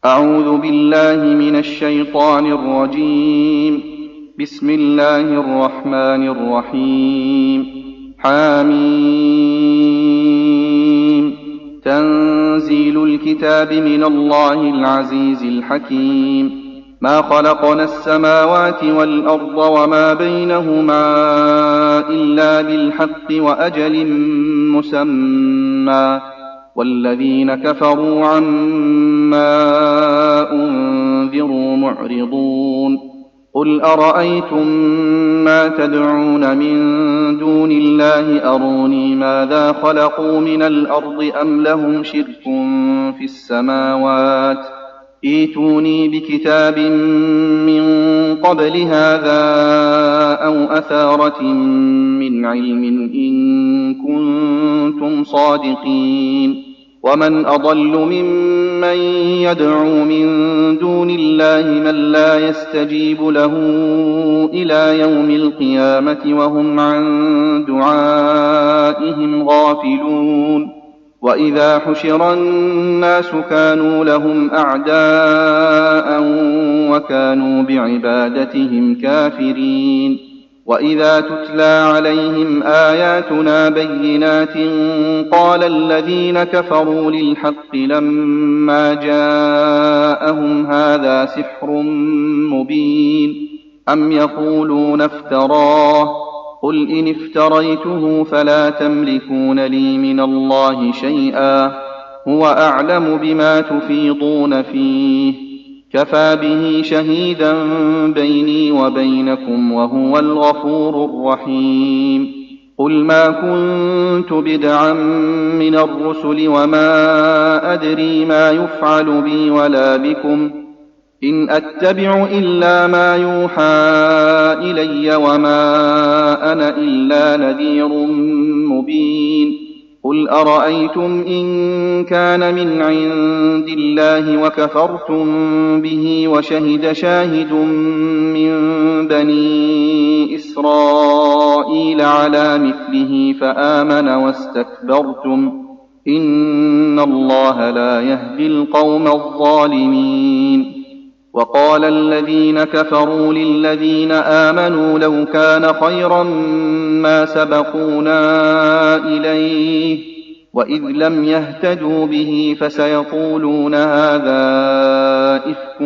أعوذ بالله من الشيطان الرجيم. بسم الله الرحمن الرحيم. حميم. تنزيل الكتاب من الله العزيز الحكيم. ما خلقنا السماوات والأرض وما بينهما إلا بالحق وأجل مسمى، والذين كفروا عما أنذروا معرضون. قل أرأيتم ما تدعون من دون الله أروني ماذا خلقوا من الأرض أم لهم شرك في السماوات، ائتوني بكتاب من قبل هذا أو أثارة من علم إن كنتم صادقين. ومن أضل ممن يدعو من دون الله من لا يستجيب له إلى يوم القيامة وهم عن دعائهم غافلون. وإذا حشر الناس كانوا لهم أعداء وكانوا بعبادتهم كافرين. وإذا تتلى عليهم آياتنا بينات قال الذين كفروا للحق لما جاءهم هذا سحر مبين أم يقولون افتراه، قل إن افتريته فلا تملكون لي من الله شيئا، هو أعلم بما تفيضون فيه، كفى به شهيدا بيني وبينكم وهو الغفور الرحيم. قل ما كنت بدعا من الرسل وما أدري ما يفعل بي ولا بكم، إن أتبع إلا ما يوحى إلي وما أنا إلا نذير مبين. قل أرأيتم إن كان من عند الله وكفرتم به وشهد شاهد من بني إسرائيل على مثله فآمن واستكبرتم، إن الله لا يهدي القوم الظالمين. وقال الذين كفروا للذين آمنوا لو كان خيرا ما سبقونا إليه، وإذ لم يهتدوا به فسيقولون هذا إفك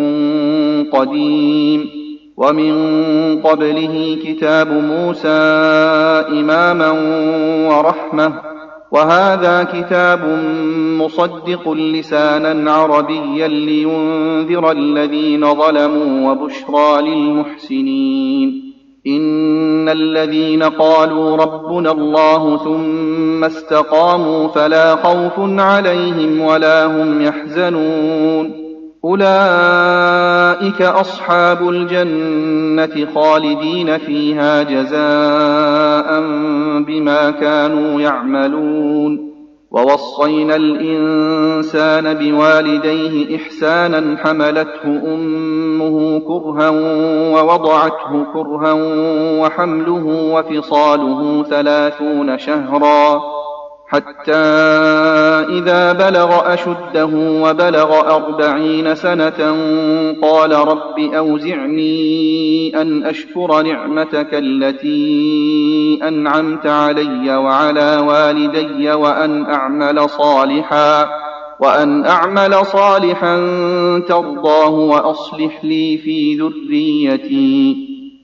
قديم. ومن قبله كتاب موسى إماما ورحمة، وهذا كتاب مصدق لسانا عربيا لينذر الذين ظلموا وبشرى للمحسنين. إن الذين قالوا ربنا الله ثم استقاموا فلا خوف عليهم ولا هم يحزنون، أولئك أصحاب الجنة خالدين فيها جزاء بما كانوا يعملون. ووصينا الإنسان بوالديه إحسانا حملته أمه كرها ووضعته كرها وحمله وفصاله 30 شهرا حتى إذا بلغ أشده وبلغ 40 سنة قال رب أوزعني أن أشكر نعمتك التي أنعمت علي وعلى والدي وأن أعمل صالحا ترضاه وأصلح لي في ذريتي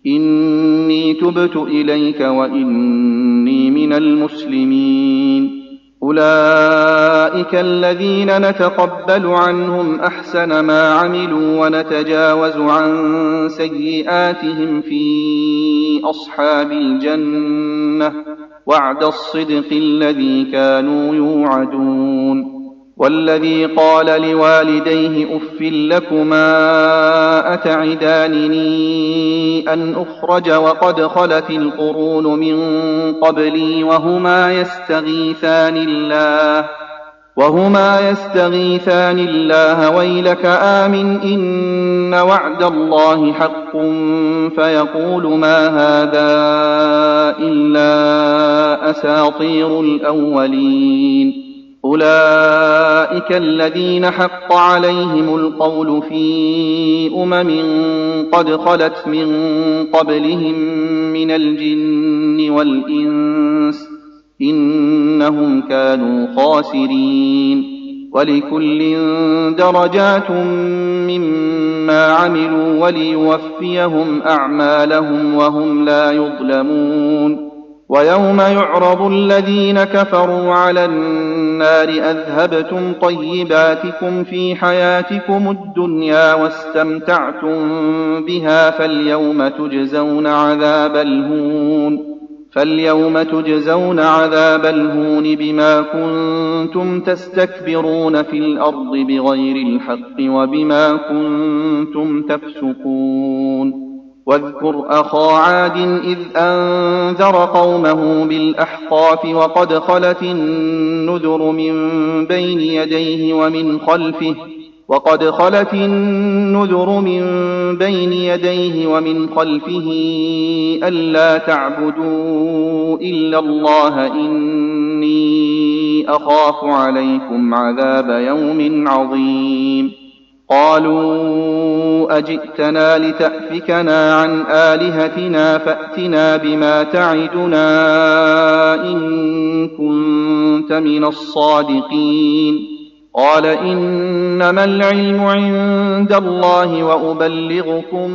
إني تبت إليك وإني من المسلمين. أولئك الذين نتقبل عنهم أحسن ما عملوا ونتجاوز عن سيئاتهم في أصحاب الجنة، وعد الصدق الذي كانوا يوعدون. والذي قال لوالديه أف لكما أتعدانني أن أخرج وقد خلت القرون من قبلي وهما يستغيثان الله ويلك آمن إن وعد الله حق فيقول ما هذا إلا أساطير الأولين. أولئك الذين حق عليهم القول في قد خلت من قبلهم من الجن والإنس إنهم كانوا خاسرين ولكل درجات مما عملوا وليوفيهم أعمالهم وهم لا يظلمون ويوم يعرض الذين كفروا على النار أذهبتم طيباتكم في حياتكم الدنيا واستمتعتم بها فاليوم تجزون عذاب الهون بما كنتم تستكبرون في الأرض بغير الحق وبما كنتم تفسقون واذكر أخا عاد إذ أنذر قومه بالأحقاف وقد خلت النذر من بين يديه ومن خلفه ألا تعبدوا إلا الله إني أخاف عليكم عذاب يوم عظيم قالوا أجئتنا لتأفكنا عن آلهتنا فأتنا بما تعدنا إن كنت من الصادقين قال إنما العلم عند الله وأبلغكم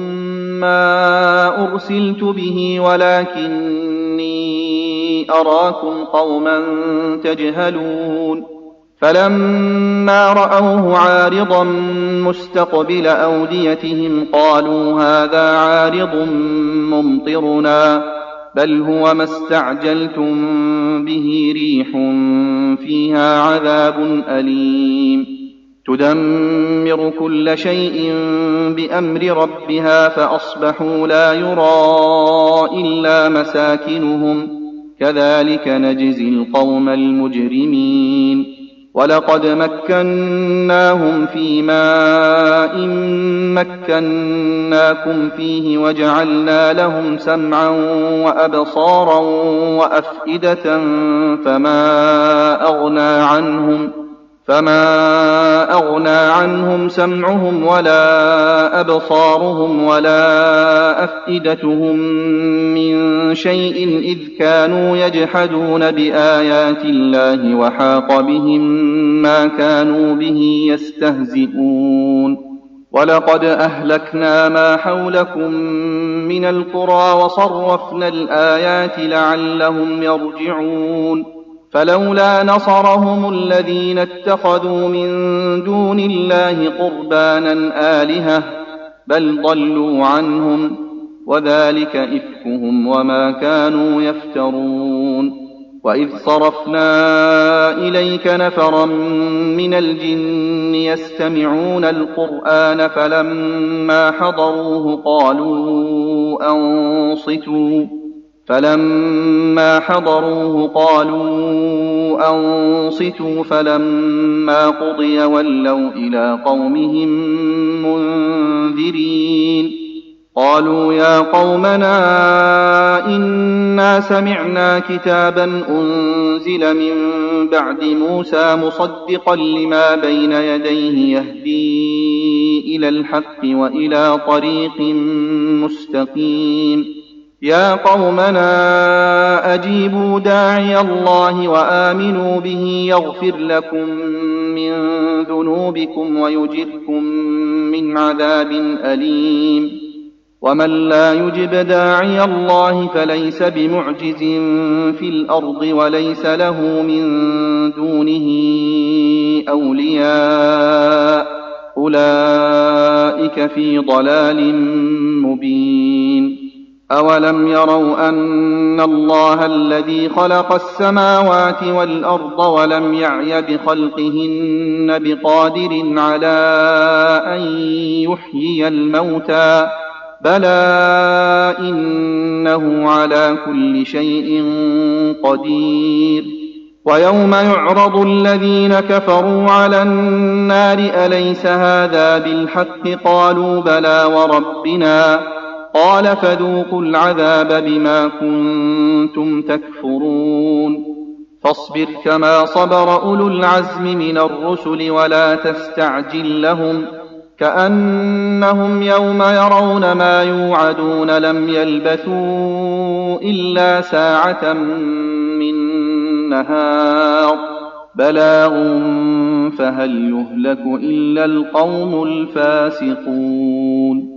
ما أرسلت به ولكني أراكم قوما تجهلون فلما رأوه عارضا مستقبل أوديتهم قالوا هذا عارض ممطرنا بل هو ما استعجلتم به ريح فيها عذاب أليم تدمر كل شيء بأمر ربها فأصبحوا لا يرى إلا مساكنهم كذلك نجزي القوم المجرمين ولقد مكناهم في ماء مكناكم فيه وجعلنا لهم سمعا وأبصارا وأفئدة فما أغنى عنهم سمعهم ولا أبصارهم ولا أفئدتهم من شيء إذ كانوا يجحدون بآيات الله وحاق بهم ما كانوا به يستهزئون ولقد أهلكنا ما حولكم من القرى وصرفنا الآيات لعلهم يرجعون فلولا نصرهم الذين اتخذوا من دون الله قربانا آلهة بل ضلوا عنهم وذلك إفكهم وما كانوا يفترون وإذ صرفنا إليك نفرا من الجن يستمعون القرآن فلما حضروه قالوا أنصتوا فلما قضي ولوا إلى قومهم منذرين قالوا يا قومنا إنا سمعنا كتابا أنزل من بعد موسى مصدقا لما بين يديه يهدي إلى الحق وإلى طريق مستقيم يا قومنا أجيبوا داعي الله وآمنوا به يغفر لكم من ذنوبكم ويجركم من عذاب أليم ومن لا يجب داعي الله فليس بمعجز في الأرض وليس له من دونه أولياء أولئك في ضلال مبين أولم يروا أن الله الذي خلق السماوات والأرض ولم يعي بخلقهن بقادر على أن يحيي الموتى بلى إنه على كل شيء قدير ويوم يعرض الذين كفروا على النار أليس هذا بالحق قالوا بلى وربنا قال فذوقوا العذاب بما كنتم تكفرون فاصبر كما صبر أولو العزم من الرسل ولا تستعجل لهم كأنهم يوم يرون ما يوعدون لم يلبثوا إلا ساعة من نهار بلاغ فهل يهلك إلا القوم الفاسقون